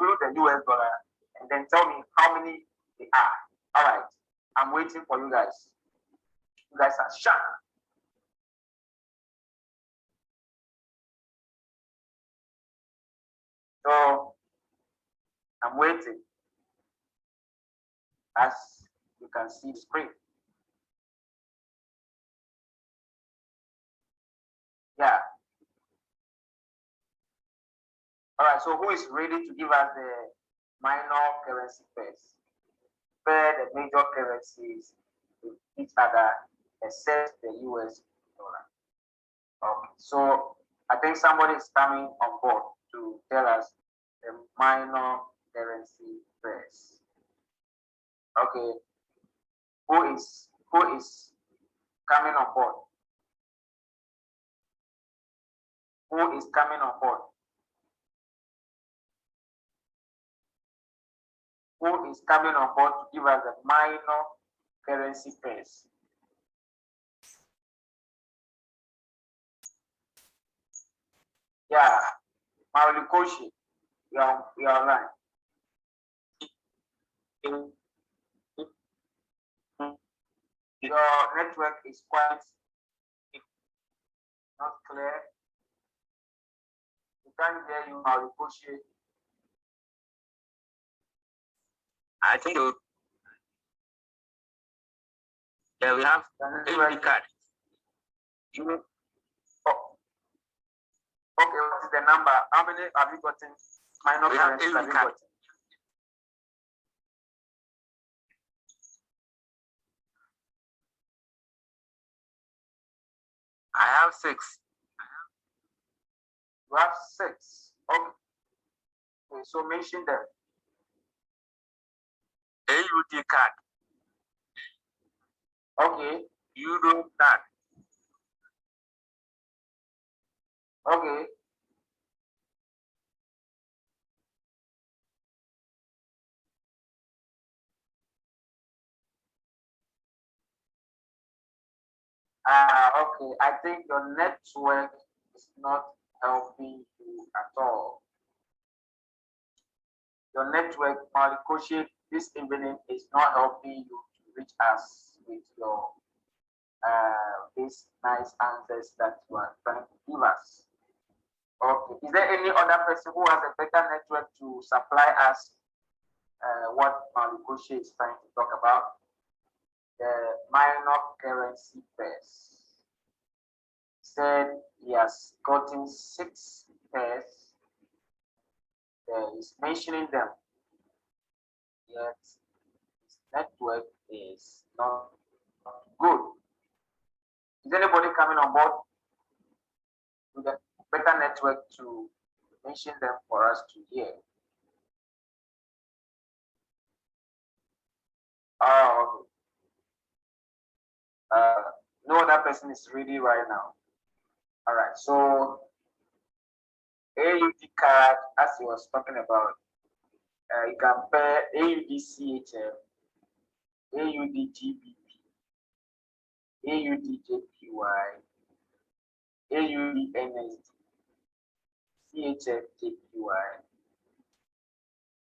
exclude the US dollar and then tell me how many they are. All right, I'm waiting for you guys. You guys are sharp. So I'm waiting. As you can see the screen. Yeah. All right, so who is ready to give us the minor currency pairs? Pair the major currencies with each other except the US dollar. Okay, so I think somebody is coming on board to tell us the minor currency pairs. Okay, who is coming on board? Who is coming on board? Who is coming on board to give us the minor currency pairs? Yeah, Maulikoshi, you are online. Your network is quite not clear. We can't hear you, Maulikoshi. I think yeah, we have AUD card. Okay, what is the number? How many have you gotten? Minor currencies have you gotten? I have 6. You have 6. Okay, so mention them. AUD card. Okay. Euro card. Okay. Okay, I think your network is not helping you at all. Your network, Malikoshi, this evening is not helping you to reach us with your these nice answers that you are trying to give us. Okay, is there any other person who has a better network to supply us what Malikoshi is trying to talk about? The minor currency pairs. Said he has gotten 6 pairs. He's mentioning them, yet his network is not good. Is anybody coming on board with a better network to mention them for us to hear? Oh, okay. No other person is ready right now. All right, so AUD card, as he was talking about, you can pair AUD CHF, AUD GBP, AUD JPY, AUD NSD, CHF JPY,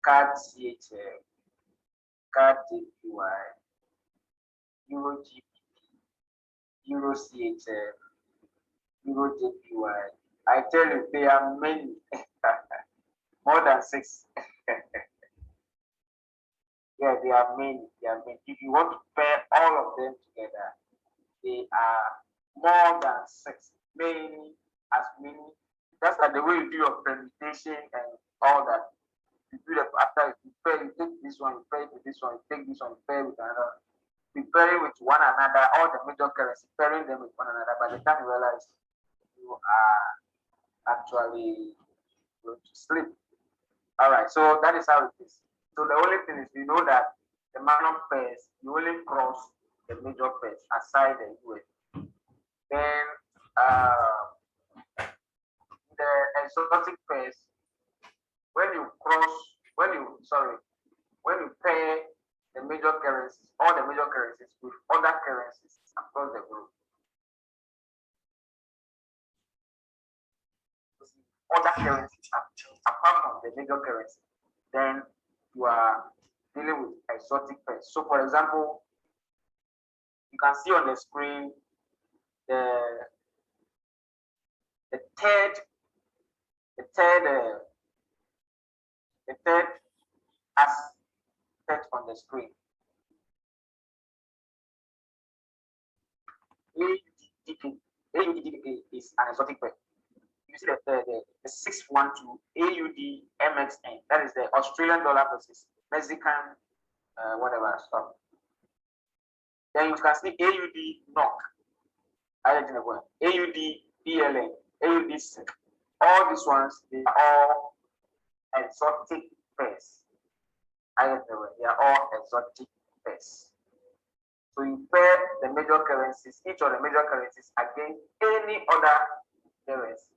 CAD CHF, CAD JPY, Euro GBP, Euro CHF, Euro JPY. I tell you, there are many, more than 6. Yeah, there are many. If you want to pair all of them together, they are more than 6. Many, as many. That's like the way you do your permutation and all that. You do that after you pair, you take this one, you pair with this one, you take this one, you pair with another. You pair with one another, all the major currency, pairing them with one another. By the time you realize you are actually going to sleep. All right, so that is how it is. So the only thing is, you know that the minor pairs, you only cross the major pairs aside the US. Then the exotic pairs, when you pair the major currencies, all the major currencies with other currencies across the globe. Other currencies apart from the major currency. then you are dealing with exotic pairs. So, for example, you can see on the screen the third aspect on the screen. AUDDK is an exotic pair. You see the 612 AUD-MXN. That is the Australian dollar versus Mexican whatever stuff. Then you can see AUD-NOK. AUD-BLN, AUD-SIC. All these ones, they are all exotic pairs. They are all exotic pairs. So you pair the major currencies, each of the major currencies against any other currency,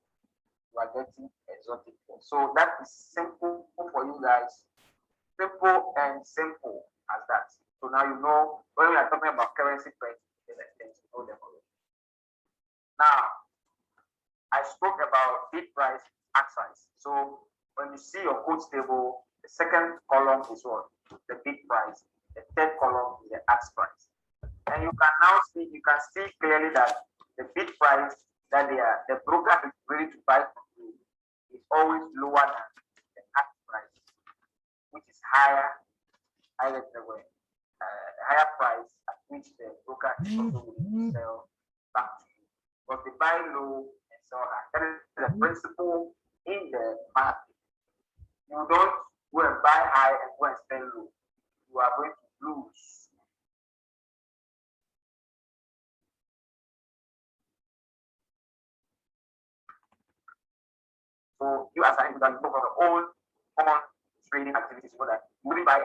you are getting exotic pairs. So that is simple for you guys. Simple and simple as that. So now you know when we are talking about currency pairs, you know them already. Now, I spoke about bid price, ask price. So when you see your quotes table, the second column is what? The bid price. The third column is the ask price. And you can now see, you can see clearly that the bid price that the broker is ready to buy from you is always lower than the ask price, which is higher price at which the broker is also willing to sell back to you. But they buy low and sell high. That is the principle in the market. You don't go and buy high and go and sell low. You are going to lose. So you as an individual, you go for your own common trading activities, you know that you really buy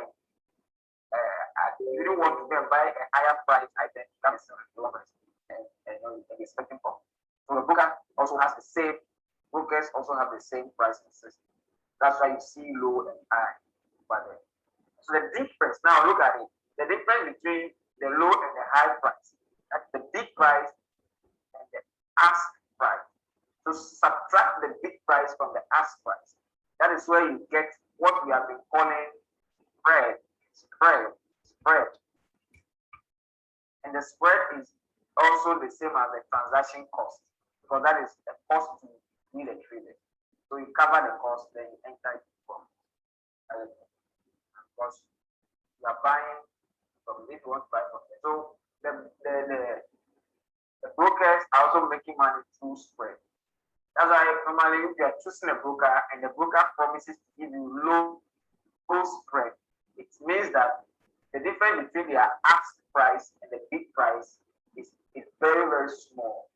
you don't want to go and buy a higher price item that is lower price and expecting from. So the broker also has the same, brokers also have the same pricing system. That's why you see low and high. So the difference, now look at it, the difference between the low and the high price, that's the bid price and the ask price. So subtract the bid price from the ask price. That is where you get what we have been calling spread. And the spread is also the same as the transaction cost, because that is the cost to be the trader. So you cover the cost, then you enter it from because you are buying from this one buy from there. So the brokers are also making money through spread. That's why normally if you are choosing a broker and the broker promises to give you low spread, it means that the difference between their ask price and the bid price is very, very small.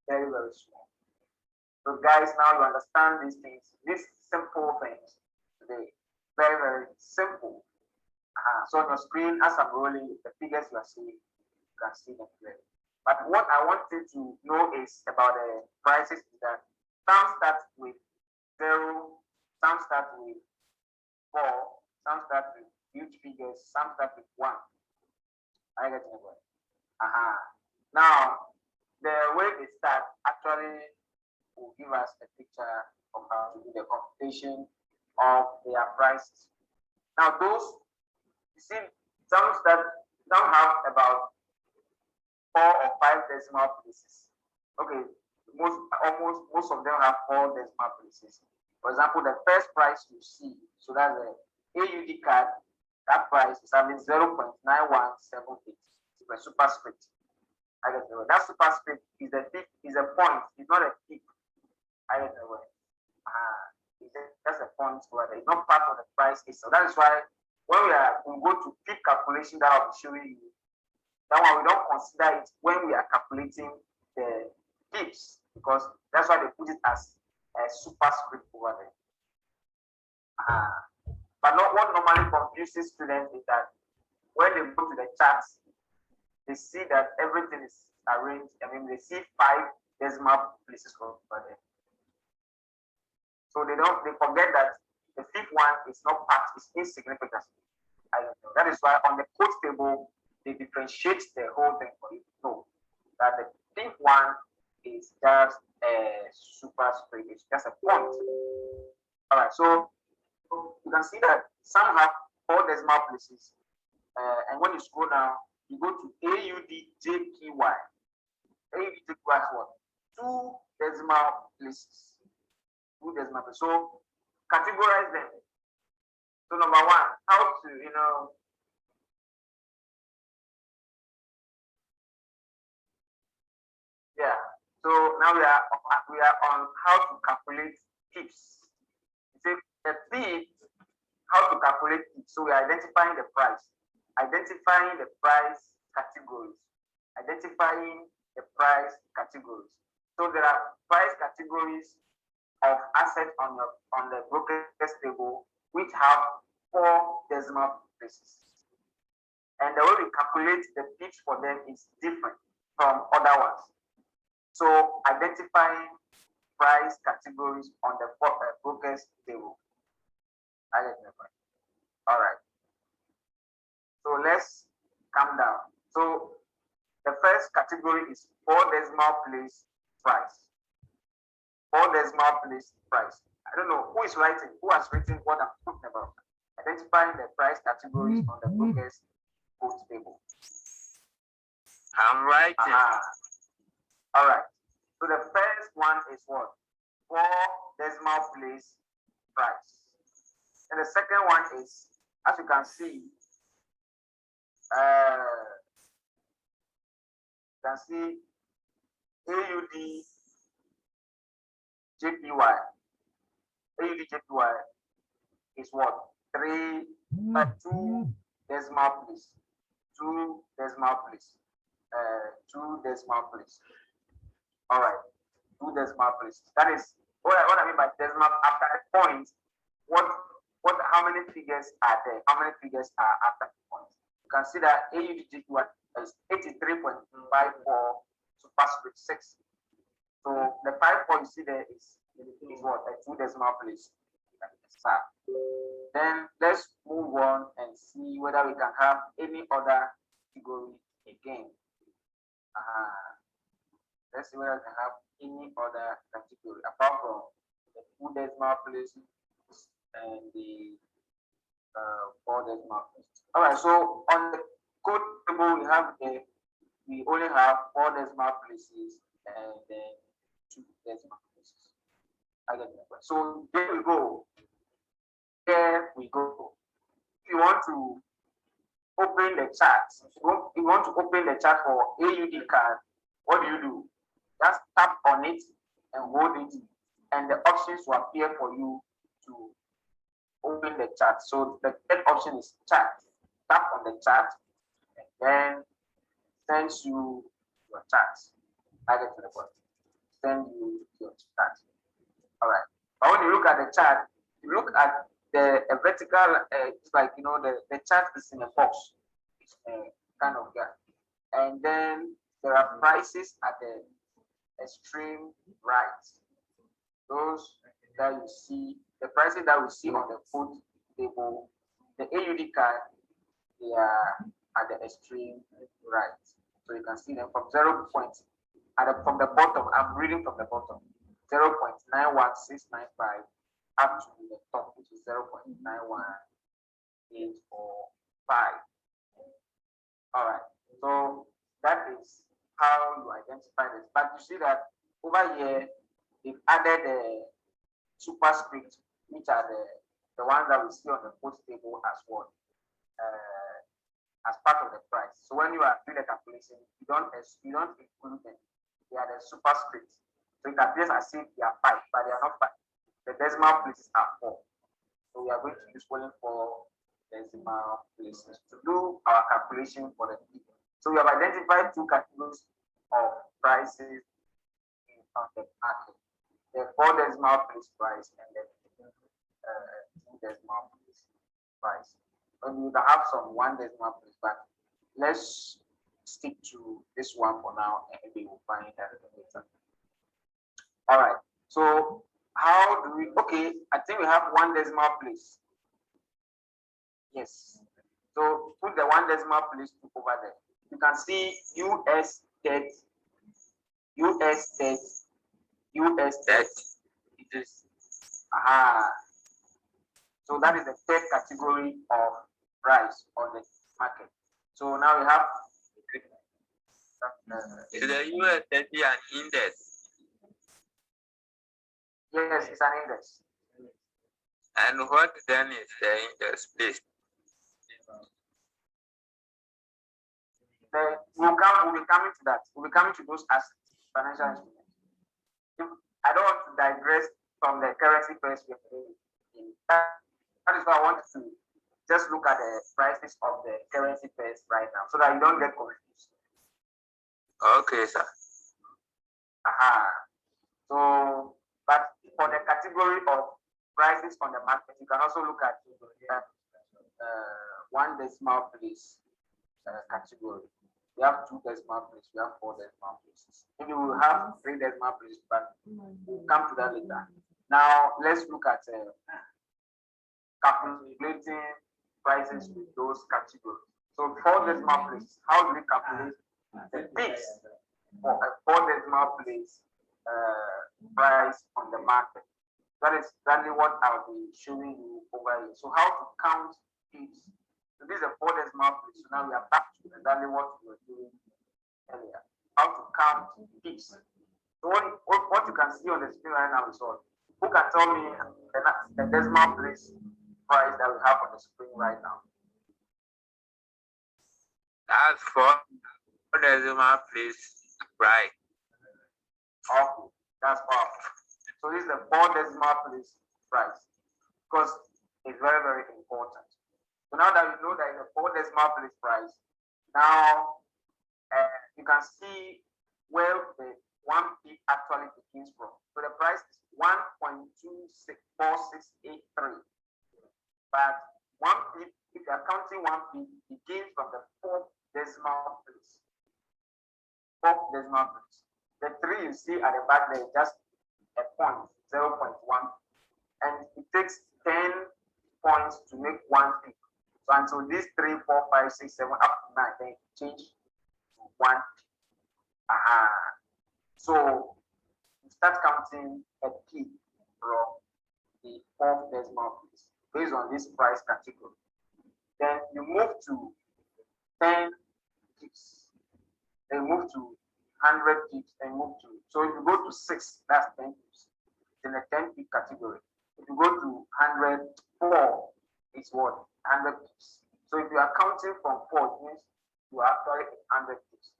Very, very small. So guys, now you understand these things, these simple things today. Very, very simple. So on your screen, as I'm rolling, the figures you are seeing, you can see them clearly. But what I want you to know is about the prices is that some start with 0, some start with 4, some start with huge figures, some start with 1. I get it. Now, the way they start actually will give us a picture of how to do the computation of their prices. Now, those, you see, some have about 4 or 5 decimal places. Okay, most of them have 4 decimal places. For example, the first price you see, so that's the AUD card, that price is having 0.9178. It's a superscript. That superscript is a point, it's not a peak. It's just a point where it's not part of the price. So that is why when we go to peak calculation that I'll be showing you, that one we don't consider it when we are calculating the pips, because that's why they put it as a superscript over there. But what normally confuses students is that when they go to the charts, they see that everything is arranged. They see 5 decimal places over there. So they forget that the 5th one is not part, it's insignificant. That is why on the quote table, they differentiate the whole thing for you to know that the 5th one is just a superscript, it's just a point. All right, so you can see that some have 4 decimal places. And when you scroll down, you go to AUDJPY. AUDJPY is what? 2 decimal places. 2 decimal places. So categorize them. So number 1, how to, yeah. So now we are on how to calculate tips. You see, the tip, how to calculate tips. So we are identifying the price categories, identifying the price categories. So there are price categories of assets on the brokers table which have 4 decimal places. And the way we calculate the tips for them is different from other ones. So identifying price categories on the brokers table. All right. So let's come down. So the first category is 4 decimal place price. 4 decimal place price. I don't know who is writing, who has written what I'm talking about. Identifying the price categories on the brokers table. I'm writing. All right. So the first one is what? 4 decimal place price. And the second one is, as you can see, AUD JPY. AUD JPY is what? 2 decimal place. 2 decimal place. 2 decimal place. All right. 2 decimal place. That is what I mean by decimal. After the point, how many figures are there? How many figures are after the point? You can see that AUD JPY is 83.54 superscript 6. So the 54 you see there is what? A 2 decimal place. Then let's move on and see whether we can have any other category again. Let's see whether we can have any other category apart from the 2 decimal places and the 4 decimal places. All right, so on the code table we only have 4 decimal places and then 2 decimal places. So there we go. There we go. If you want to open the chart, if you want to open the chart for AUD card, what do? Just tap on it and hold it, and the options will appear for you to open the chart. So the third option is chart. Tap on the chart and then sends you your chart. Target to the bottom. Send you your chart. All right. But when you look at the chart, you look at the vertical. It's like the chart is in a box. It's kind of that, and then there are prices at the extreme right. Those that you see, the prices that we see on the foot table, the AUD card, they are at the extreme right. So you can see them from 0 point from the bottom. I'm reading from the bottom, 0.91695 up to the top, which is 0.91845. All right. So that is how you identify this. But you see that over here, they've added the superscript, which are the ones that we see on the post table as well, as part of the price. So when you are doing the calculation, you don't include them. They are the superscript. So it appears as if they are 5, but they are not 5. The decimal places are 4. So we are going to use only 4 decimal places to do our calculation for the people. So we have identified 2 categories of prices on the market: the 4 decimal place price and the 2 decimal place price. And we can have some 1 decimal place, but let's stick to this one for now, and we will find that later. All right. So how do we? Okay, I think we have 1 decimal place. Yes. So put the 1 decimal place over there. You can see US debt, US debt, US debt. It is So that is the third category of price on the market. So now we have Is the US 30 an index? yes, it's an index. And what then is the index, please? We'll be coming to that. We'll be coming to those assets, financial instruments. I don't want to digress from the currency pairs we are in. That is why I want to just look at the prices of the currency pairs right now, so that you don't get confused. Okay, sir. So, but for the category of prices on the market, you can also look at one decimal place category. We have 2 decimal places, we have 4 decimal places. Maybe we will have 3 decimal places, but we'll come to that later. Now, let's look at calculating prices with those categories. So, 4 decimal places, how do we calculate the pips for a 4 decimal place price on the market? That is exactly what I'll be showing you over here. So, how to count pips. So this is a 4 decimal place. So now we are back to exactly what we were doing earlier. How to count pips. So what you can see on the screen right now is what? Who can tell me the decimal place price that we have on the screen right now? That's 4 decimal place price. Okay, that's powerful. So this is the 4 decimal place price, because it's very, very important. So now that you know that is a 4 decimal place price, now you can see where the 1 pip actually begins from. So the price is 1.264683. But 1 pip, if you are counting 1 pip, begins from the 4th decimal place. 4th decimal place. The 3 you see at the back there is just a point, 0.1. And it takes 10 points to make 1 pip. So until these 3, 4, 5, 6, 7, up to 9, then change to 1. So you start counting a pip from the 4th decimal place based on this price category. Then you move to 10 pips. Then move to 100 pips and move to. So if you go to 6, that's 10 pips. In the 10 pip category. If you go to 104, it's what? 100 pips. So if you are counting from 4, it means you are actually 100 pips.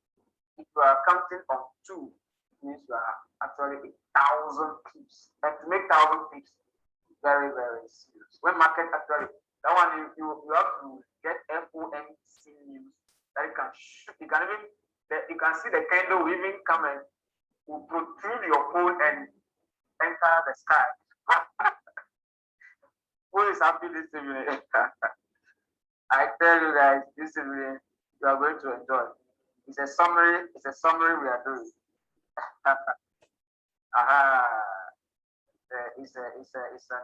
If you are counting from 2, it means you are actually 1,000 pips. And to make 1,000 pips, very, very serious. When market actually, that one you have to get FOMC news that you can shoot. You can even you can see the candle will even come and will protrude your phone and enter the sky. Who is happy this evening? I tell you guys, this evening you are going to enjoy. It's a summary we are doing. It's an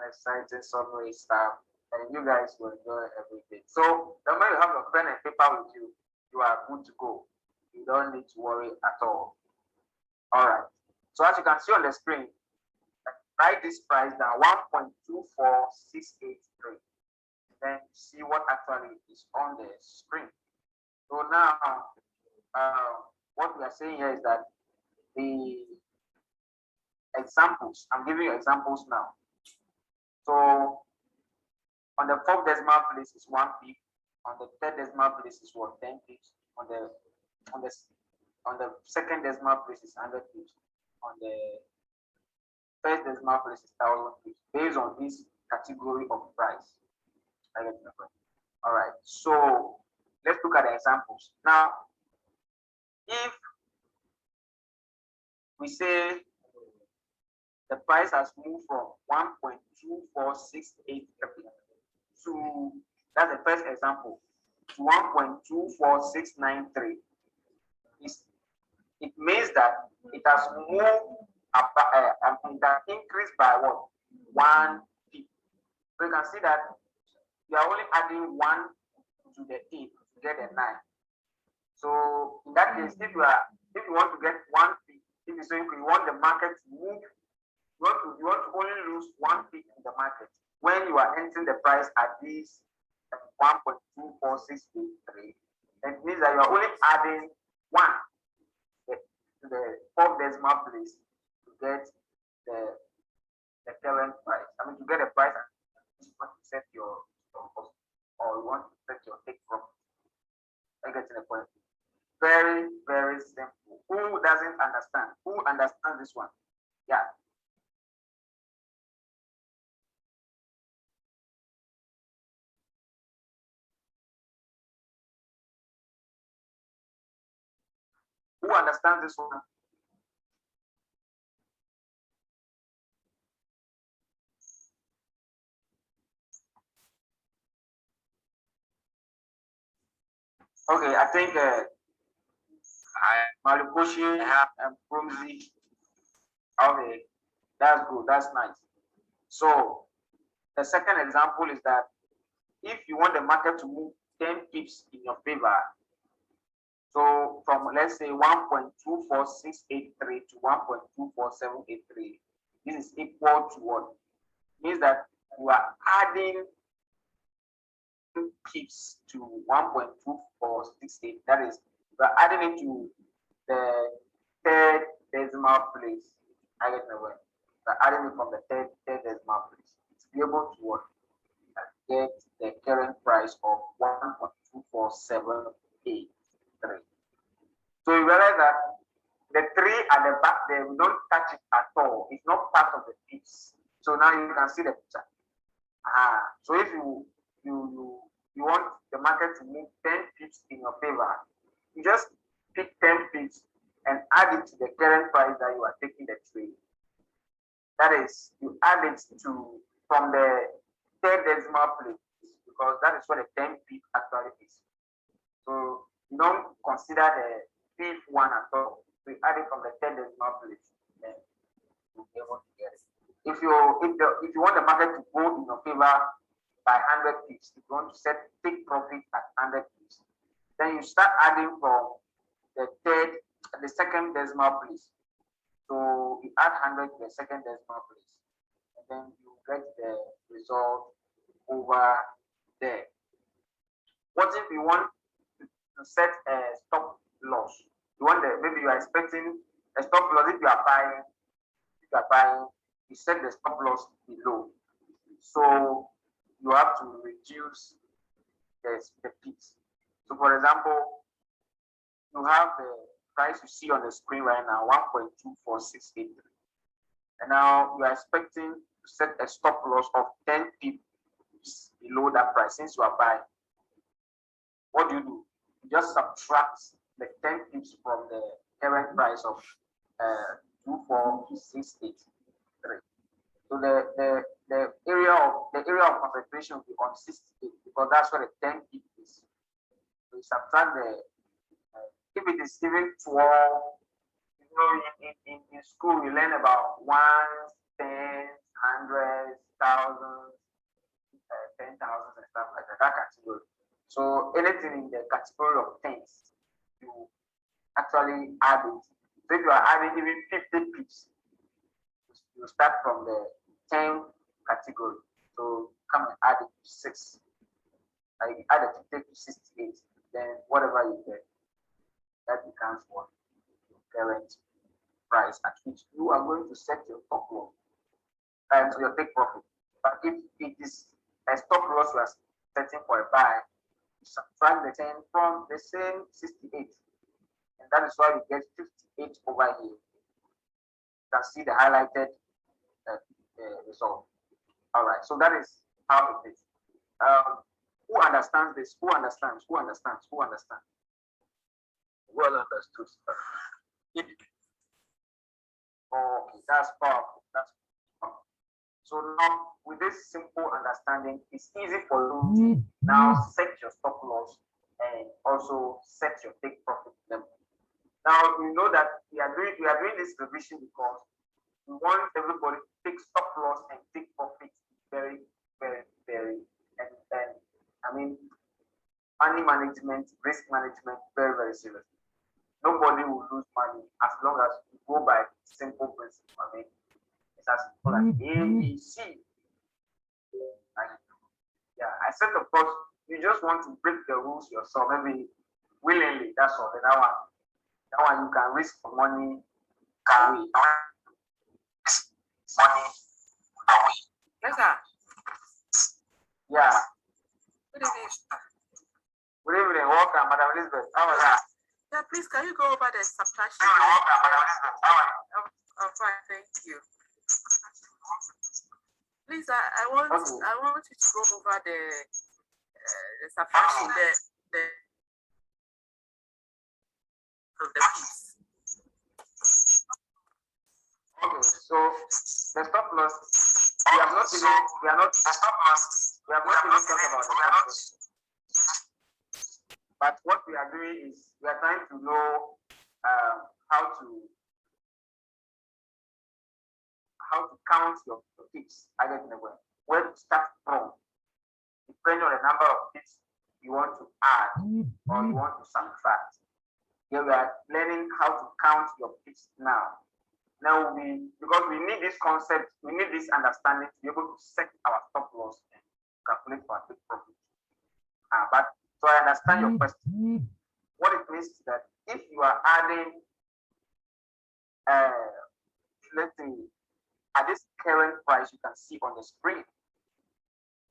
exciting summary stuff, and you guys will enjoy everything. So the moment you have your pen and paper with you, you are good to go. You don't need to worry at all. All right. So as you can see on the screen, write this price down, 1.24683. Then see what actually is on the screen. So now, what we are saying here is that the examples, I'm giving you examples now. So on the 4th decimal place is 1 pip. On the 3rd decimal place is what? 10 pips. On the 2nd decimal place is 100 pips. On the 1st decimal place is 1,000 pips, based on this category of price. All right. So let's look at the examples. Now, if we say the price has moved from 1.24683 to, that's the first example, to 1.24693. It means that it has moved that increased by what? 1 pip. So you can see that you are only adding 1 to the 8 to get a 9. So in that case, if you want to get 1 pip, if you say you want the market to move, you want to only lose 1 pip in the market. when you are entering the price at this 1.24683, it means that you are only adding 1 to the 4th decimal place to get the current price. I mean, to get a price and you want to set your cost, or you want to set your take profit. I get to the point. Very, very simple. Who doesn't understand? Who understands this one? Yeah. Who understands this one? Okay, I think Malikoshi and Promzi. Okay, that's good. That's nice. So the second example is that if you want the market to move 10 pips in your favor, so from let's say 1.24683 to 1.24783, this is equal to what? Means that you are adding pips to 1.2468. That is, you are adding it to the 3rd decimal place. I get the word. You are adding it from the 3rd decimal place to be able to what? Get the current price of 1.24783. So you realize that the 3 at the back there, we don't touch it at all. It's not part of the piece. So now you can see the picture. So if you want the market to move 10 pips in your favor, you just pick 10 pips and add it to the current price that you are taking the trade. That is, you add it to from the 3rd decimal place, because that is what a 10 pip actually is. So you don't consider the fifth one at all. We add it from the 3rd decimal place, then you'll be able to get it. If you want the market to go in your favor by 100 pips, if you want to take profit at 100 pips, then you start adding from the 2nd decimal place. So you add 100 to the 2nd decimal place, and then you get the result over there. What if you want to set a stop loss? You want maybe you are expecting a stop loss. If you are buying, you set the stop loss below. So you have to reduce the pips. So for example, you have the price you see on the screen right now, 1.24683. And now you are expecting to set a stop loss of 10 pips below that price. Since you are buying, what do? You just subtract the 10 pips from the current price of 24683. So the area of concentration will be on 68, because that's where the 10 pip is. So you subtract the if it is even 12, in school you learn about 1s, 10s, 100s, 1000s, 10,000 and stuff like that category. So anything in the category of tens, you actually add it. So if you are adding even 50 pips, you start from the 10 category. So come and add it to 6. You add it to 68, then whatever you get, that becomes what your current price at which you are going to set your stop loss and your take profit. But if it is a stop loss you are setting for a buy, you subtract the 10 from the same 68, and that is why you get 58 over here. You can see the highlighted result. All right, so that is how it is. Who understands this? Who understands? Who understands? Who understands? Well understood. Okay, that's powerful. That's powerful. So now, with this simple understanding, it's easy for you to now set your stop loss and also set your take profit level. Now you know that we are doing this revision because we want everybody to take stop loss and take profit very, very, very, and I mean, money management, risk management, very, very serious. Nobody will lose money as long as you go by simple principle. I mean, it's as simple as ABC. except of course you just want to break the rules yourself, maybe willingly. That's all. That one you can risk for money away. Yes, sir. Yeah. Good evening, sir. Good evening. Welcome, Madam Elizabeth. How are you? Yeah, please, can you go over the subtraction? Welcome, Madam Elizabeth. How are you? I'm fine, thank you. Please, I want you to go over the subtraction, the piece. Okay, so the stop loss. We have not even talked about the stop loss. But what we are doing is we are trying to know how to count your pips. I don't know where to start from, depending on the number of pips you want to add or you want to subtract. Here we are learning how to count your pips now. Now because we need this concept, we need this understanding to be able to set our stop loss and calculate our take profit. But so I understand your question. What it means is that if you are adding, let's say, at this current price you can see on the screen,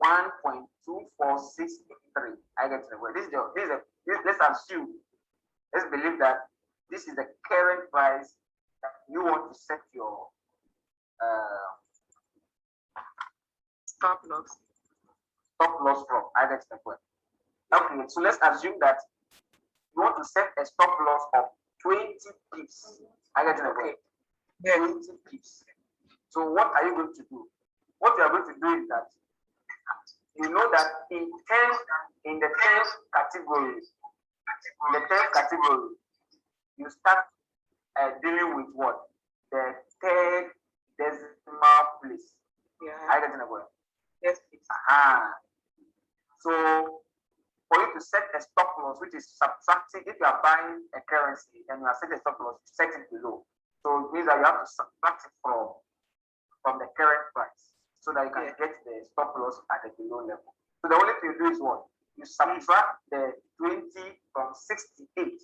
1.2463. I get the word. Let's assume, let's believe that this is the current price that you want to set your Stop loss from. I get the word. Okay, so let's assume that you want to set a stop loss of 20 pips. I get the word. 20 pips. So what are you going to do? What you are going to do is that you know that in the 10th category, you start dealing with what? The third decimal place. Yeah. I get the word. Yes, please. So for you to set a stop loss, which is subtracting, if you are buying a currency and you are setting a stop loss, set it below. So it means that you have to subtract it from the current price so that you can get the stop loss at the below level. So the only thing you do is what? You subtract the 20 from 68.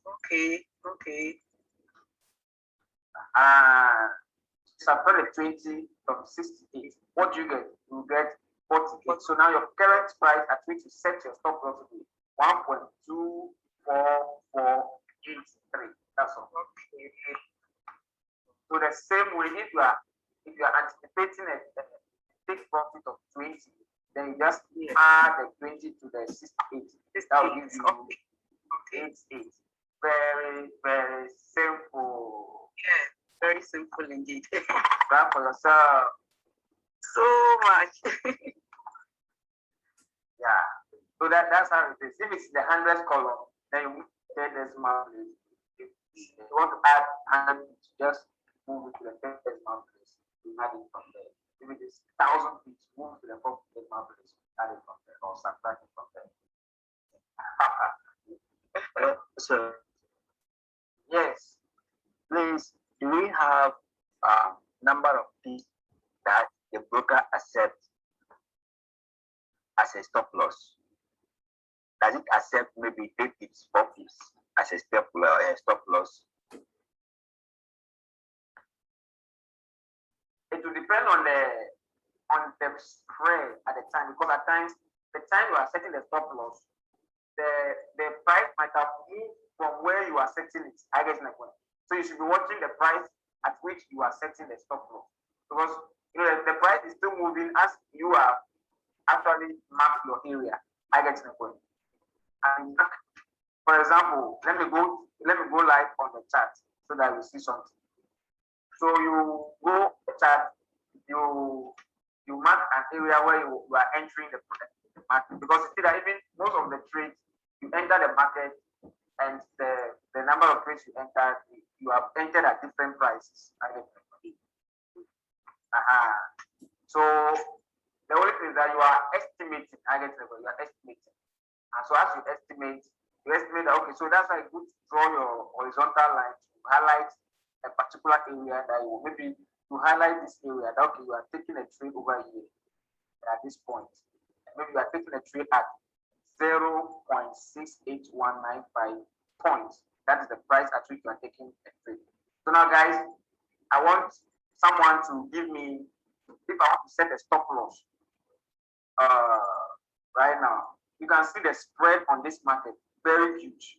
Okay. Subtract the 20 from 68. What do you get? You get 48. So now your current price at which you set your stop loss will be 1.24483. That's all. Okay. So the same way, if you are anticipating a take profit of 20, then you just add the 20 to the 68. That will give you 88. Very, very simple. Yeah, very simple indeed. Clap for yourself. So much. Yeah. So that's how it is. If it's the 100th column, then you move the decimal place. If you want to add 100, just move it to the 10th decimal place. You add it from there. If it is 1,000 feet, move to the 4th decimal place. Add it from there or subtract it from there. So, Yes. please, do we have number of fees that the broker accepts as a stop loss? Does it accept maybe 3 pips, 4 pips as a stop loss? It will depend on the spread at the time, because at times the time you are setting the stop loss, the price might have moved from where you are setting it. I guess my point. So you should be watching the price at which you are setting the stop loss, because the price is still moving as you are actually mark your area. I get my point. And for example, let me go live on the chart so that you see something. So you go chart, you mark an area where you are entering the market, because you see that even most of the trades you enter the market and the number of trades you enter, you have entered at different prices. So the only thing is that you are estimating. You are estimating, and so as you estimate that, okay, so that's why it's good to draw your horizontal line to highlight a particular area that you maybe to highlight this area that, okay, you are taking a trade over here. at this point. And maybe you are taking a trade at 0.68195 points. That is the price at which you are taking a trade. So now, guys, I want someone to give me, if I want to set a stop loss right now, you can see the spread on this market, very huge.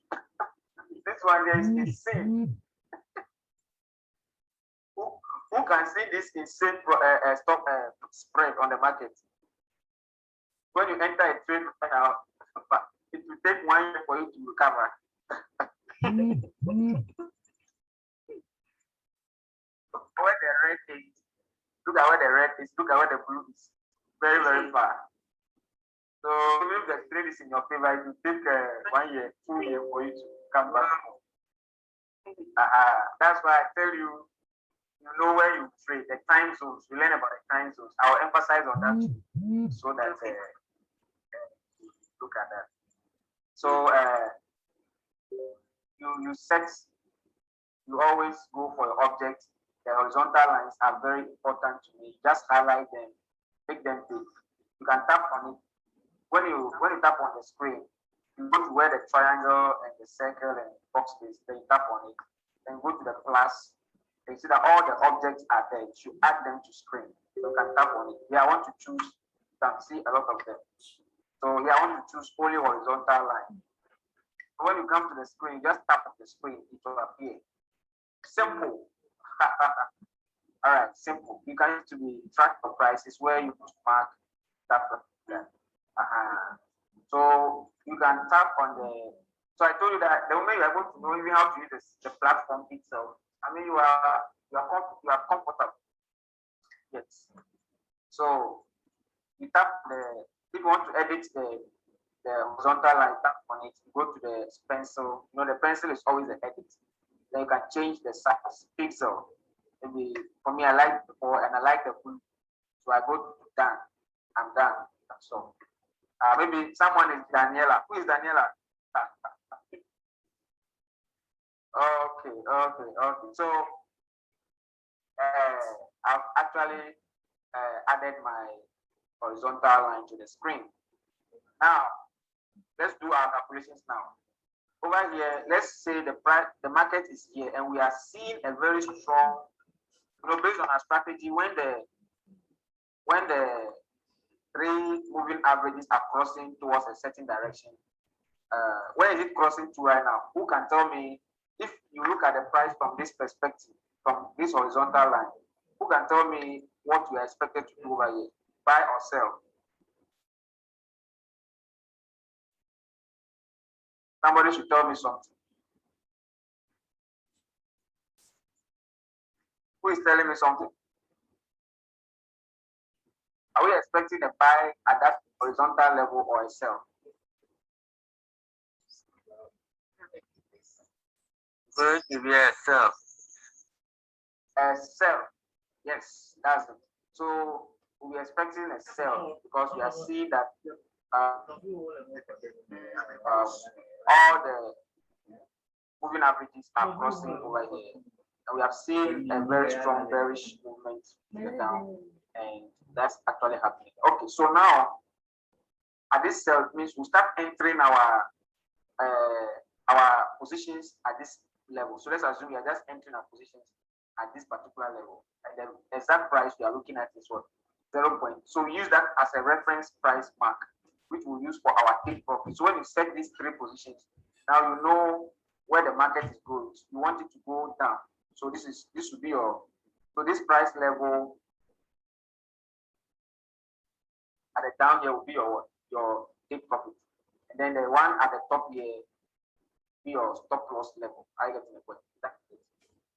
This one there is insane. Who can see this insane stock spread on the market? When you enter a trade right now, it will take 1 year for you to recover. Where the red is, look at where the red is, look at where the blue is. Very, very far. So if the trade is in your favor, it will take 1 year, 2 years for you to come back. That's why I tell you, you know where you trade, the time zones. We learn about the time zones. I will emphasize on that so that look at that. So you always go for your object. The horizontal lines are very important to me. Just highlight them, make them big. You can tap on it. When you tap on the screen, you go to where the triangle and the circle and box is, then you tap on it, then go to the plus. You see that all the objects are there. You should add them to screen. So you can tap on it. Here I want to choose, you can see a lot of them. So here I want to choose only horizontal line. So when you come to the screen, just tap on the screen, it will appear. Simple. All right, simple. You can use to be track for prices where you put mark, tap on that. So you can tap on the. So I told you that the moment you are able to know even how to use the platform itself, I mean you are comfortable. Yes. So you tap if you want to edit the horizontal line, tap on it. You go to the pencil. You know the pencil is always the edit. Then you can change the size pixel. Maybe for me I like the 4 and I like the blue. So I go to done. I'm done. So maybe someone is Daniela. Who is Daniela? Okay. So I've actually added my horizontal line to the screen. Now let's do our calculations now. Over here, let's say the market is here and we are seeing a very strong, based on our strategy, when the 3 moving averages are crossing towards a certain direction. Where is it crossing to right now? Who can tell me, if you look at the price from this perspective, from this horizontal line, who can tell me what you are expected to do over here? Buy or sell? Somebody should tell me something. Who is telling me something? Are we expecting a buy at that horizontal level or a sell? Going to be a sell. A sell. Yes, that's it. So we're expecting a sell because we are seeing that all the moving averages are crossing over here. And we have seen a very strong bearish movement down, and that's actually happening. Okay, so now at this sell means we'll start entering our positions at this level. So let's assume we are just entering our positions at this particular level, and the exact price we are looking at is what? 0. So we use that as a reference price mark, which we'll use for our take profit. So when you set these 3 positions, now you know where the market is going. You want it to go down. So this should be your, so this price level at the down here will be your take profit, and then the one at the top here be your stop loss level. I get the point.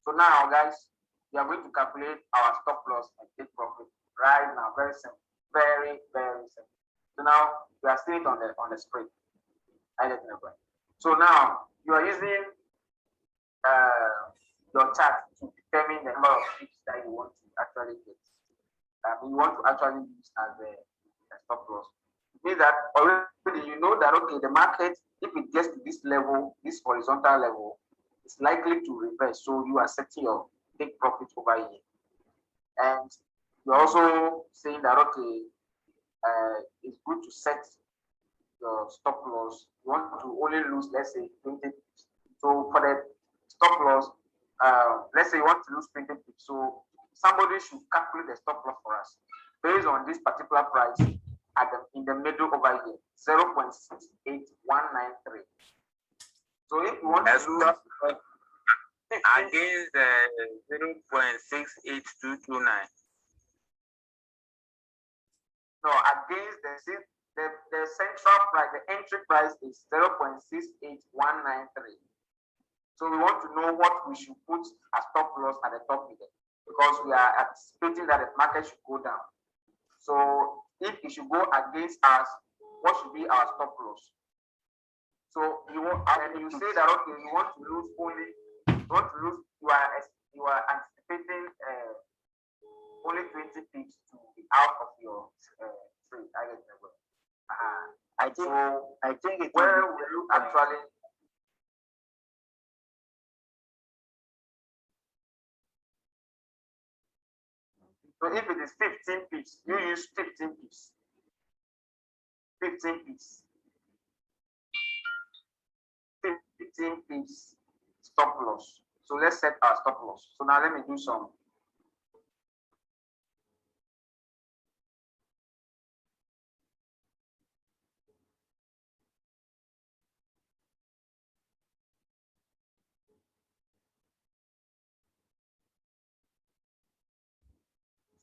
So now, guys, we are going to calculate our stop loss and take profit right now. Very simple. Very, very simple. So now we are seeing it on the screen. I get the point. So now you are using your chart to determine the number of pips that you want to actually get. You want to actually use as a stop loss. It means that already you know that, okay, the market, if it gets to this level, this horizontal level, it's likely to reverse. So you are setting your take profit over here. And you're also saying that, okay, it's good to set your stop loss. You want to only lose, let's say, 20 pips. So for the stop loss, let's say you want to lose 20 pips. So somebody should calculate the stop loss for us based on this particular price in the middle over here, 0.68193. So if you want to lose against 0.68229. No, against the central price, the entry price is 0.68193. So we want to know what we should put as stop loss at the top here, because we are anticipating that the market should go down. So if it should go against us, what should be our stop loss? So you want, and you say that okay, you want to lose only, you are anticipating only 20 pips to be out of your trade. I think it where will you actually? So if it is 15 pips, you use 15 pips. 15 pips. 15 pips stop loss. So let's set our stop loss. So now let me do some.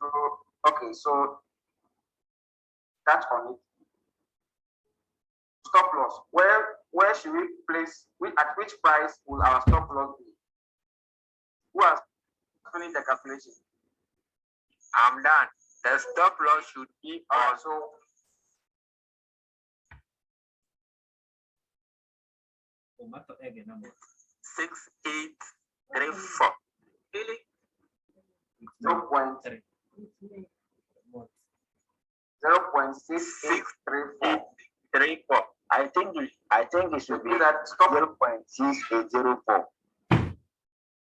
So okay, so that's on it. Stop loss. Where should we place? At which price will our stop loss be? Who has finished the calculation? I'm done. The stop loss should be on. So 6834. Really? 0.634. I think it should be that stop 0.6804.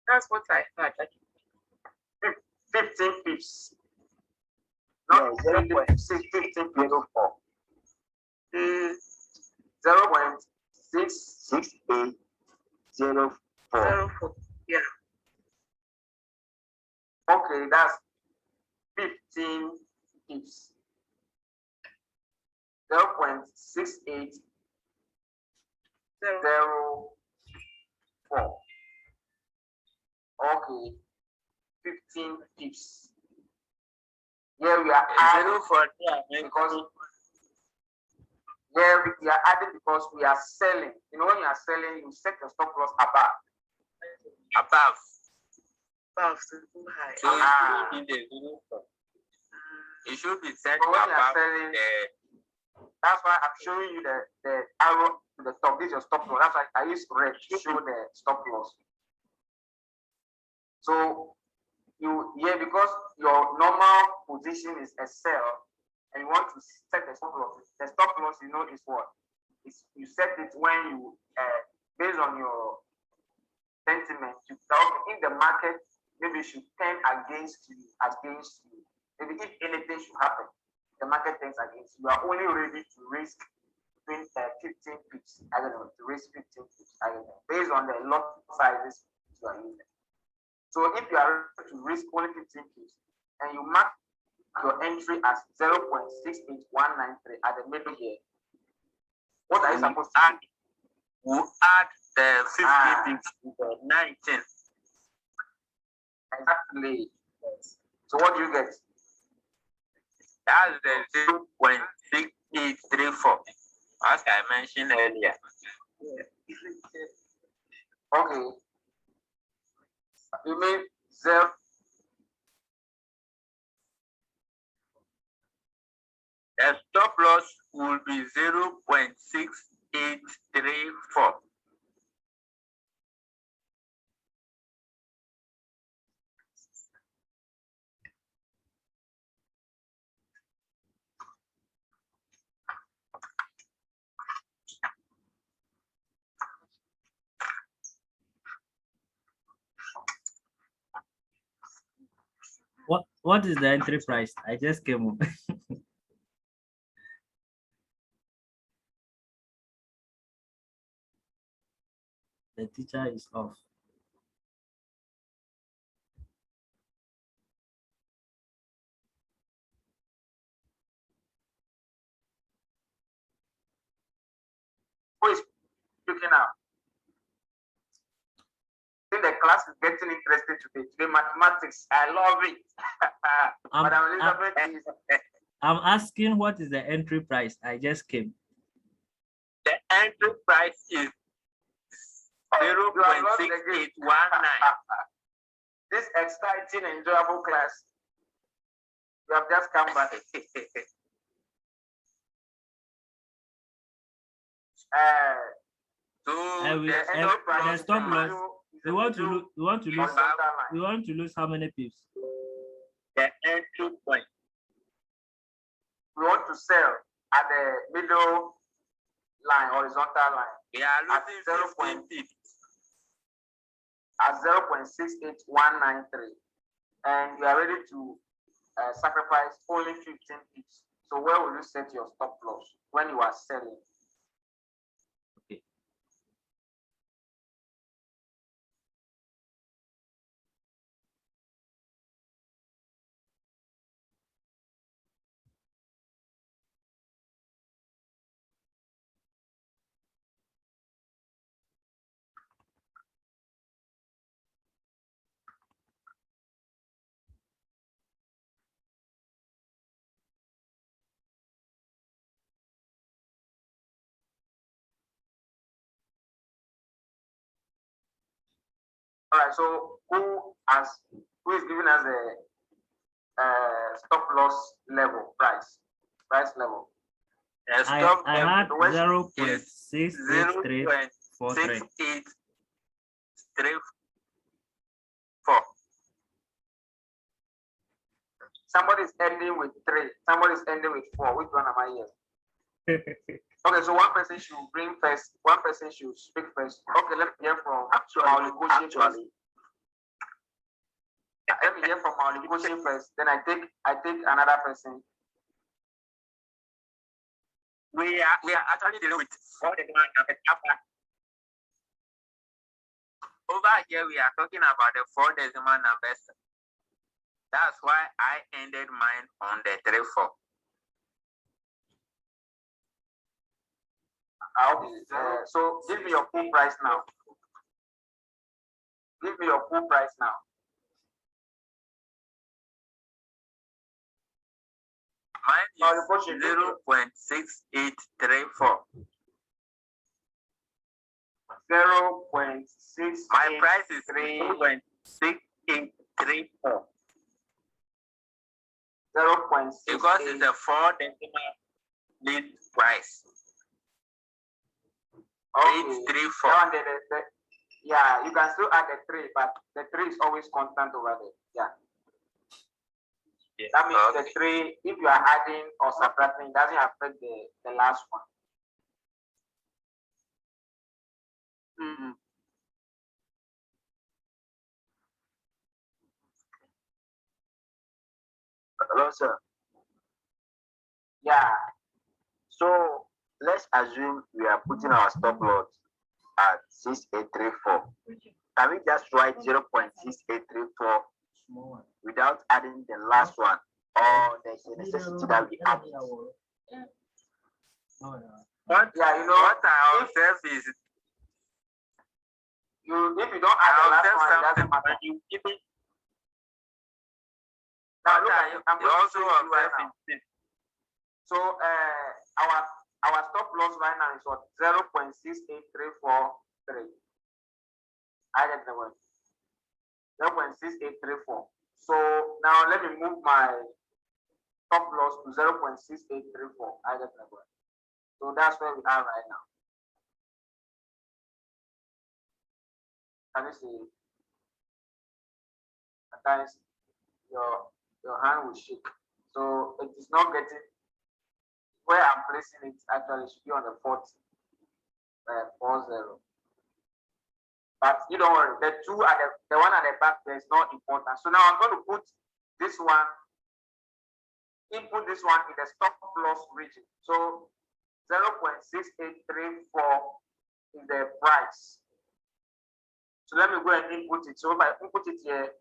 That's what I thought. 15 pips. No, Not 15 pips. 0.6804. 0.6804. Yeah. Okay, that's 15 pips. 0.6804. Okay, 15 pips. Here we are adding because we are adding because we are selling. You know, when you are selling, you set your stop loss above. Above. Above, too high. So it should be set So when you are above. selling, that's why I'm showing you the arrow to the top. This is your stop loss. That's why I use red to show the stop loss. So because your normal position is a sell and you want to set the stop loss. The stop loss, you know, is what? You set it when you based on your sentiment, you tell if the market maybe should turn against you. Maybe if anything should happen, the market turns against you. You are only ready to risk between 15 pips. I don't know, to risk 15 pips. I don't know, based on the lot sizes you are using. So if you are ready to risk only 15 pips and you mark your entry as 0.68193 at the middle here, what are you supposed to do? We'll add the 50 pips to the 19. Exactly. So what do you get? That's the 0.6834, as I mentioned earlier. Okay. You mean 0. The stop loss will be 0.6834. What is the entry price? I just came up. The teacher is off. Who is speaking now? I think the class is getting interested today. Today, mathematics. I love it. Madam Elizabeth is. I'm asking what is the entry price? I just came. The entry price is 0.6819. This exciting, enjoyable class. You have just come back. The stop loss. We want to lose how many pips? The entry point. We want to sell at the middle line, horizontal line. We are losing 15 pips. At 0.68193. And you are ready to sacrifice only 15 pips. So where will you set your stop loss when you are selling? Okay. All right, so who is giving us a stop loss level price level? I had is 0.68343. 0.6834. Somebody is ending with 3. Somebody is ending with 4. Which one am I here? Okay, so one person should bring first. One person should speak first. Okay, let me hear from Actually, Let me hear from Maulikoshin first. Then I take another person. We are actually dealing with 4 decimal numbers after. Over here, we are talking about the 4 decimal numbers. That's why I ended mine on the 34. So give me your full price now. Give me your full price now. Mine is 0.6834. 0.6. My price is 3.6834. 0.6. Because it's a 4 decimal lead price. Okay. 834. Now yeah, you can still add the 3, but the 3 is always constant over there. Yeah. That means the 3, if you are adding or subtracting, doesn't affect the last one. hello, sir. Yeah. So let's assume we are putting our stop loss at 6834. Can we just write 0.6834 without adding the last one? Or there's a necessity that we add it? What I observe is if you don't add the last one, it doesn't matter. You keep it. Now look at I'm going to show you right now. This. So our stop loss right now is what 0.68343. I get the word 0.6834. So now let me move my stop loss to 0.6834. I get the word. So that's where we are right now. Can you see? At times your hand will shake. So it is not getting where I'm placing it. Actually, it should be on the 40. 40. But you don't worry. The 2 at the one at the back there is not important. So now I'm going to put this one. Input this one in the stop loss region. So 0.6834 is the price. So let me go and input it. So if I input it here,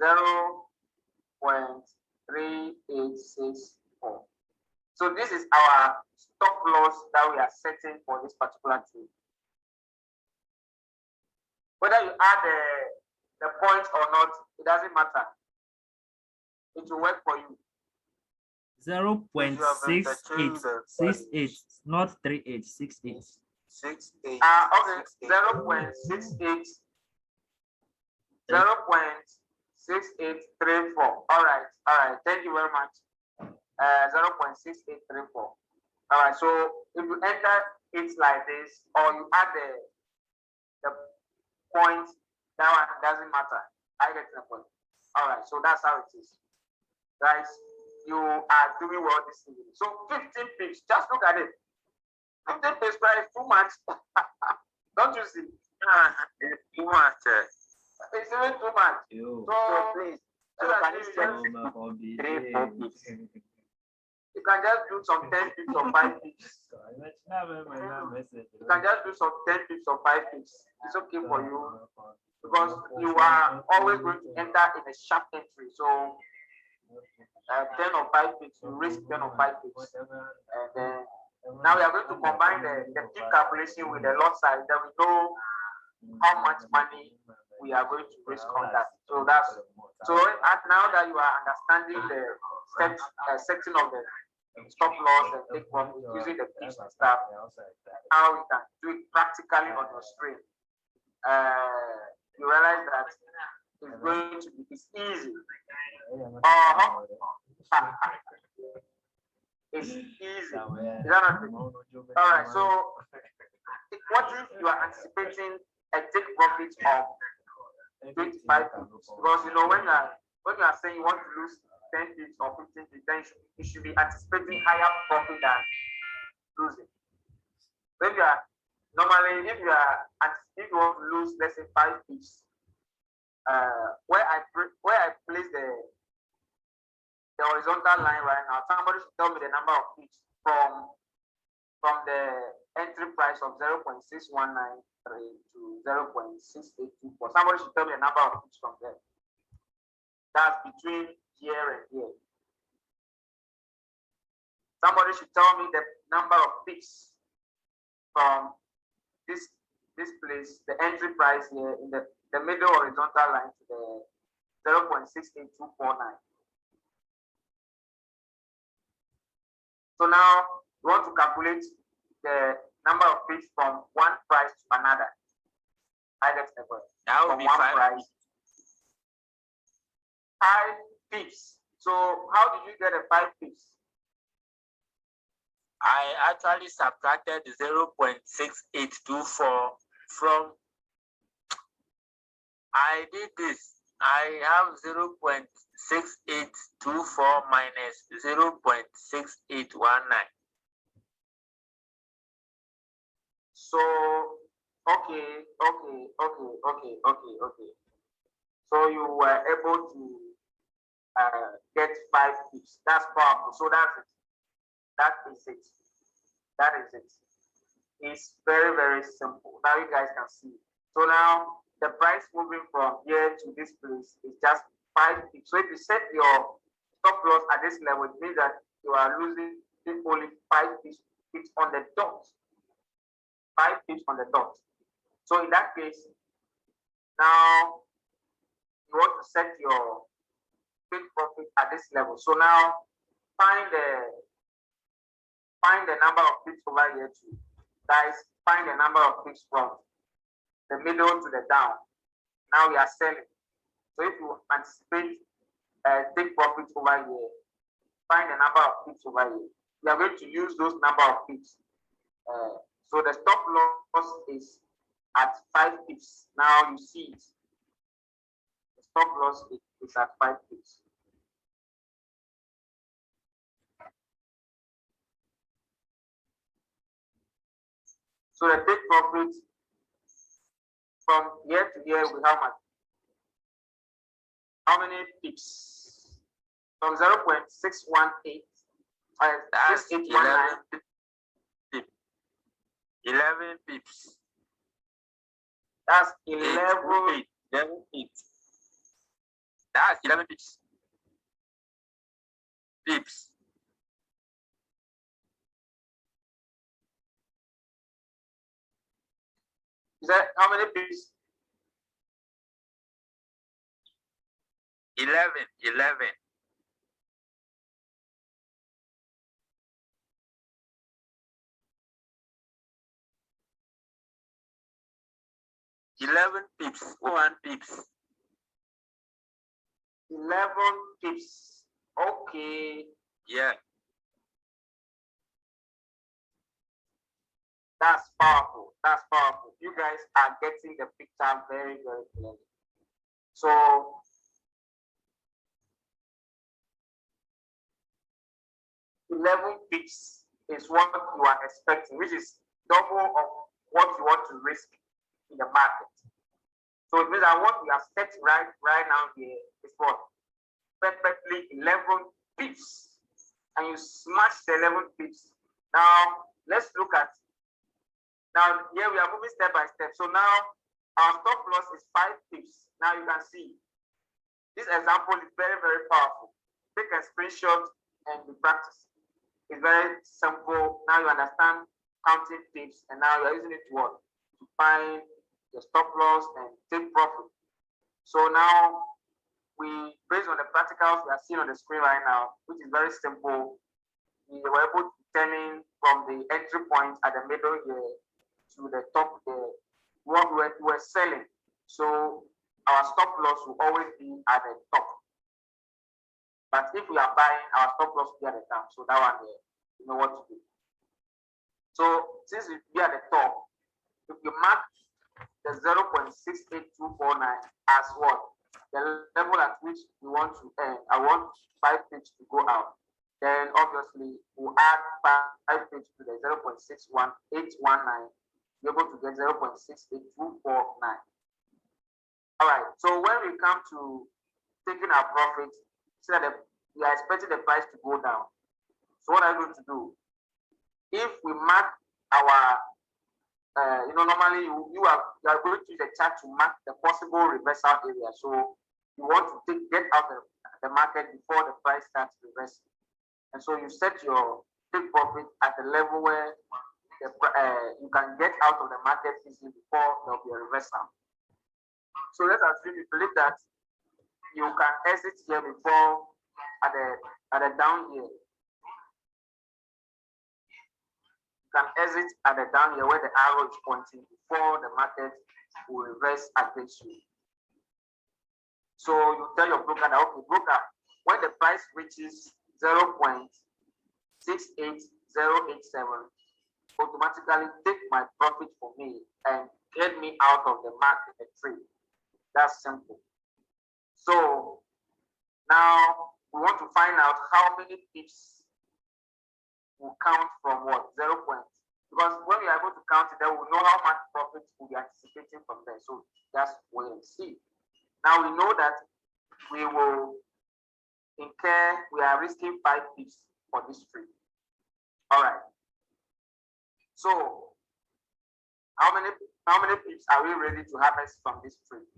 0.3864. So this is our stop loss that we are setting for this particular trade. Whether you add the points or not, it doesn't matter. It will work for you. 0.6868, not 38, 68. 68. Okay, 0.68. 0.6834. All right. Thank you very much. 0.6834. All right. So if you enter it like this, or you add the point, that one doesn't matter. I get the point. All right. So that's how it is, guys. You are doing well this evening. So 15 pips. Just look at it. 15 pips price too much. Don't you see? It's too much. It's even too much. Yo. So Please. so So that can you you send just- 3, 4 pips? you can just do some 10 pips or 5 pips. You can just do some 10 pips or 5 pips. It's okay for you because you are always going to enter in a sharp entry. So 10 or 5 pips, you risk 10 or 5 pips. And then now we are going to combine the tip calculation with the lot size. Then we know how much money we are going to risk on that. So that's now that you are understanding the setting of the stop loss and take profit using the pips and stuff, how you can do it practically on your screen. You realize that it's going to be easy. It's easy. Is that not it? All right. So, what if you are anticipating a take profit of 25 pips? Because you know when you are saying you want to lose 10 pips or 15 pips, then you should be anticipating higher profit than losing. When you are normally, if you want to lose, let's say 5 pips, where I place the horizontal line right now, somebody should tell me the number of pips from the entry price of 0.6193 to 0.6824. Somebody should tell me the number of pips from there. That's between here and here. Somebody should tell me the number of pips from this place, the entry price here in the middle horizontal line to the 0.68249. So now we want to calculate the number of pips from one price to another. I get the point. That would From be one 5 price. 5 pips. So how did you get a 5 pips? I actually subtracted 0.6824 from. I did this. I have 0.6824 minus 0.6819. So okay. So you were able to get 5 pips. That's powerful. So that's it. That is it. It's very, very simple. Now you guys can see. So now the price moving from here to this place is just 5 pips. So if you set your stop loss at this level, it means that you are losing only 5 pips on the dot. 5 pips on the dot. So in that case, now you want to set your take profit at this level. So now find the number of pips over here too. Guys, find the number of pips from the middle to the down. Now we are selling. So if you anticipate take profit over here, find the number of pips over here. We are going to use those number of pips. So the stop loss is at 5 pips. Now you see it. The stop loss is at 5 pips. So the take profit from here to here will how much? How many pips? From 0.618. That's 6819. 11 pips. That's 11. 11 pips. That's 11 pips. Pips. Is that how many pips? 11. 11 pips. 1 pips. 11 pips. Okay. Yeah. That's powerful. That's powerful. You guys are getting the picture very, very clearly. So, $11 pips is what you are expecting, which is double of what you want to risk in the market. So it means that what we have set right now here is what? Perfectly 11 pips. And you smash the 11 pips. Now, let's look at. Now, here we are moving step by step. So now, our stop loss is 5 pips. Now you can see. This example is very, very powerful. Take a screenshot and you practice. It's very simple. Now you understand counting pips, and now you're using it to what? To find the stop loss and take profit. So now, based on the practicals we are seeing on the screen right now, which is very simple, we were able to turn in from the entry point at the middle here to the top there, what we were selling. So our stop loss will always be at the top. But if we are buying, our stop loss will be at the top. So that one there, you know what to do. So since we be at the top, if you mark the 0.68249 as what? The level at which we want to earn. I want 5 pips to go out. Then obviously we'll add 5 pips to the 0.61819. Be able to get 0.68249. All right. So when we come to taking our profit, see that we are expecting the price to go down. So what are you going to do? If we mark our normally you are going to use the chart to mark the possible reversal area. So you want to get out of the market before the price starts reversing. And so you set your take profit at the level where you can get out of the market easily before there will be a reversal. So let's assume you believe that you can exit here before at the down here. You can exit at the down here where the arrow is pointing before the market will reverse against you. So you tell your broker that, okay, broker, when the price reaches 0.68087, automatically take my profit for me and get me out of the market and trade. That's simple. So now we want to find out how many pips will count from what? 0 points. Because when we are able to count it, then we'll know how much profit we'll be anticipating from there. So that's what we see. Now we know that we will incur, we are risking 5 pips for this trade. All right. So how many pips are we ready to harvest from this trade?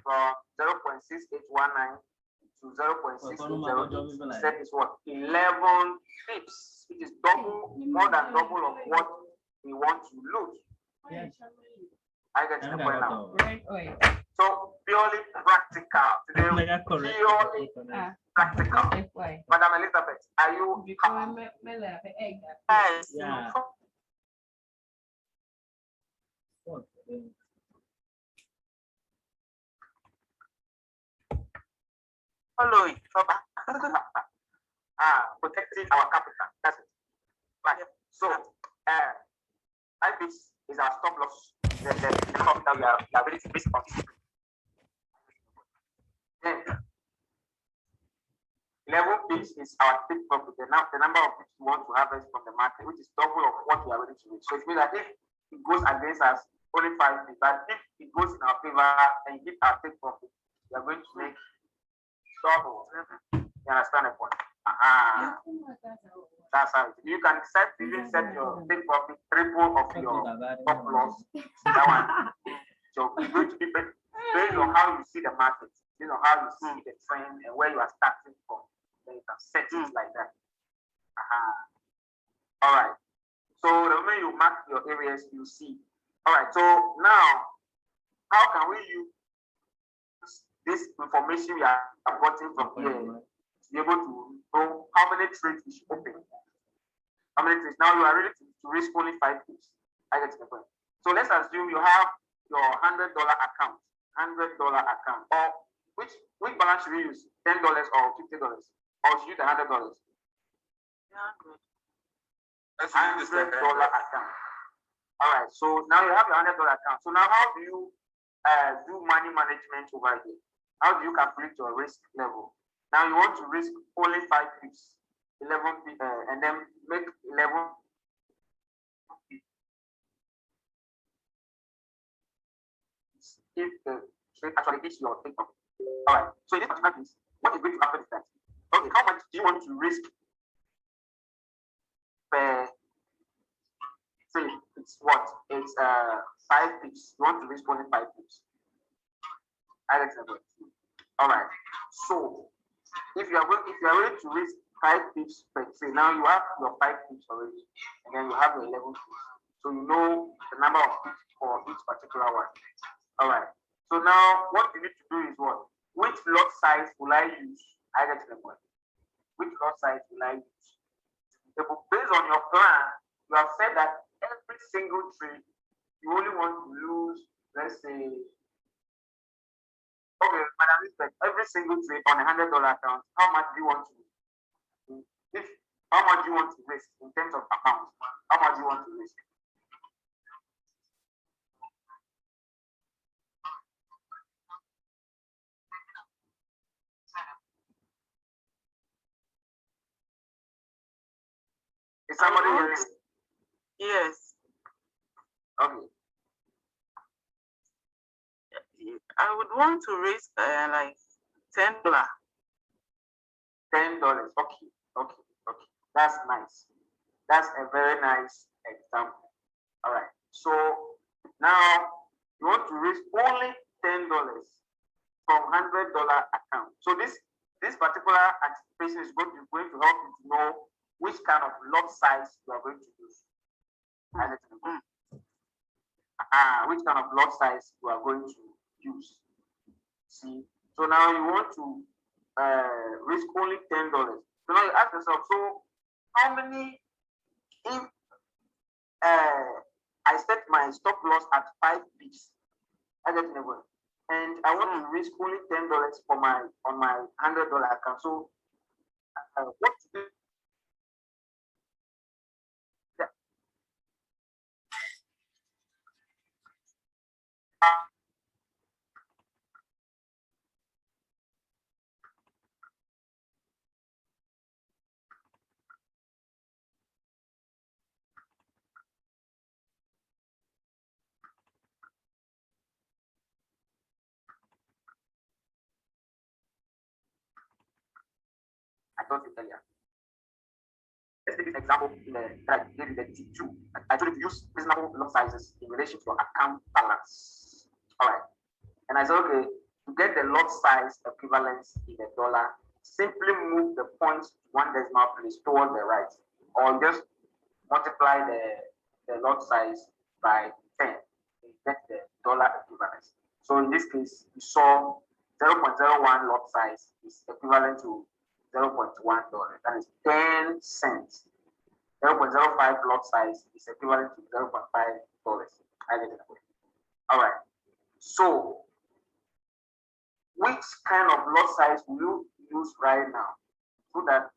From 0.6819 to 0.6808. That is what? 11 pips. It is more than double of what we want to lose. Yes. I get the point now. Right. So purely practical. Today, purely practical. Madam Elizabeth, are you happy? Yes. Yeah. Following. Protecting our capital. That's it. Right. So, IBIS is our stop loss. The number that we are ready to risk on. Then, 11 pips is our take profit. The number of pips we want to harvest from the market, which is double of what we are ready to risk. So it means that if it goes against us, only 5 pips. But if it goes in our favor and hit our take profit, we are going to make double. You understand the point? That's how it is. You can even set your take profit triple of your stop loss. That one, So it's going to be based on how you see the market, based on how you see the trend and where you are starting from. Then you can set it like that. All right. So the moment you mark your areas, you see. All right. So now, how can we use this information we are gotten from here to be able to know how many trades we should open? How many trades? Now you are ready to risk only 5 pips. I get the point. So let's assume you have your $100 account, or which balance should we use? $10 or $50, or should you use the $100? $100 account. All right. So now you have your $100 account. So now how do you do money management over here? How do you calculate your risk level? Now you want to risk only 5 pips, 11 pips, and then make 11 if the trade actually hits your take profit. All right. So in this particular case, what is going to happen is that, okay, how much do you want to risk per, say it's what? It's 5 pips. You want to risk only 5 pips. All right. So if you are ready to risk 5 pips per trade, now you have your 5 pips already, and then you have your 11 pips. So you know the number of pips for each particular one. All right. So now what you need to do is what? Which lot size will I use? I get the point. Which lot size will I use? Based on your plan, you have said that every single trade you only want to lose, let's say, okay, Madam Elizabeth, every single trade on a $100 account, how much do you want to? How much do you want to risk in terms of amount? How much do you want to risk? Is somebody hearing? Yes. Okay. I would want to risk like $10. $10. Okay. That's nice. That's a very nice example. All right. So now you want to risk only $10 from $100 account. So this particular anticipation is going to help you to know which kind of lot size you are going to use. Which kind of lot size you are going to use. See, so now you want to risk only $10. So now you ask yourself, so how many, if I set my stop loss at 5 pips, I get never, and I want to risk only $10 for on my $100 account. So what to do? I told you earlier. Let's take this example that I gave you the T2. I told you to use reasonable lot sizes in relation to your account balance. All right. And I said, okay, to get the lot size equivalence in the dollar, simply move the points 1 decimal place toward the right, or just multiply the lot size by 10 and get the dollar equivalence. So in this case, we saw 0.01 lot size is equivalent to $0.1. That is 10 cents. 0.05 lot size is equivalent to $0.5. I get it. All right. So, which kind of lot size will you use right now so that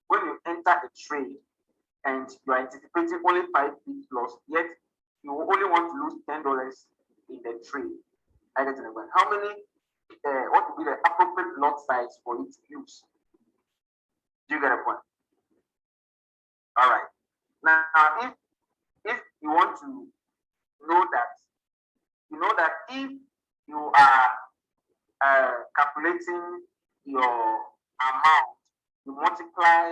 when you enter a trade and you are anticipating only 5 pips loss, yet you only want to lose $10 in the trade? I get it. How many? What would be the appropriate lot size for you to use? Do you get a point? All right. Now, if you want to know that, if you are calculating your amount, you multiply